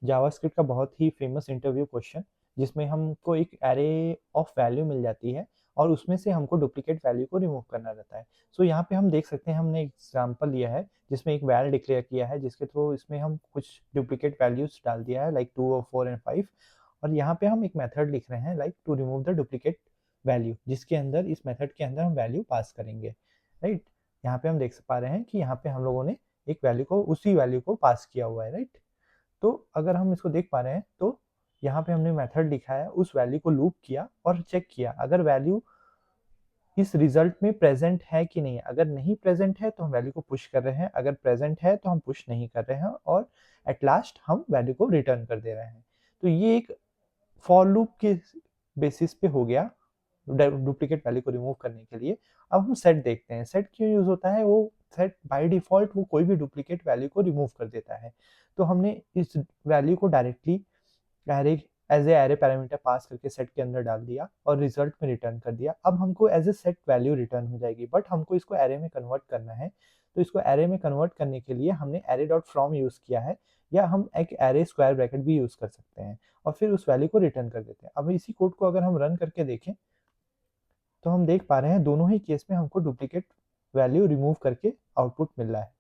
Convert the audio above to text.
JavaScript का बहुत ही famous interview question, जिसमें हमको एक एरे ऑफ वैल्यू मिल जाती है और उसमें से हमको डुप्लीकेट वैल्यू को रिमूव करना रहता है। सो यहाँ पे हम देख सकते हैं, हमने एग्जांपल लिया है जिसमें एक वैल डिक्लेयर किया है, जिसके थ्रू इसमें हम कुछ डुप्लीकेट वैल्यूज डाल दिया है लाइक 2 और 4 एंड 5। और यहाँ पे हम एक मेथड लिख रहे हैं like to remove the duplicate value, जिसके अंदर इस मेथड के अंदर हम वैल्यू पास करेंगे, राइट। यहाँ पे हम देख पा रहे हैं कि यहाँ पे हम लोगों ने एक वैल्यू को, उसी वैल्यू को पास किया हुआ है, राइट। तो अगर हम इसको देख पा रहे हैं तो यहाँ पे हमने मेथड लिखा है, उस वैल्यू को लूप किया और चेक किया अगर वैल्यू इस रिजल्ट में प्रेजेंट है कि नहीं है। अगर नहीं प्रेजेंट है तो हम वैल्यू को पुश कर रहे हैं, अगर प्रेजेंट है तो हम पुश नहीं कर रहे हैं, और एट लास्ट हम वैल्यू को रिटर्न कर दे रहे हैं। तो ये एक फॉर लूप के बेसिस पे हो गया डुप्लीकेट वैल्यू को रिमूव करने के लिए। अब हम सेट देखते हैं, सेट क्यों यूज होता है। वो सेट बाय डिफॉल्ट वो कोई भी डुप्लीकेट वैल्यू को रिमूव कर देता है। तो हमने इस वैल्यू को directly array as a array parameter pass करके सेट के अंदर डाल दिया और रिजल्ट में रिटर्न कर दिया। अब हमको as a set value return हो जाएगी, बट हमको इसको एरे में कन्वर्ट करना है। तो इसको एरे में कन्वर्ट करने के लिए हमने एरे डॉट फ्रॉम यूज किया है, या हम एक एरे स्क्वायर ब्रैकेट भी यूज कर सकते हैं और फिर उस वैल्यू को रिटर्न कर देते हैं। अब इसी कोड को अगर हम रन करके देखें तो हम देख पा रहे हैं दोनों ही केस में हमको डुप्लीकेट वैल्यू रिमूव करके आउटपुट मिल रहा है।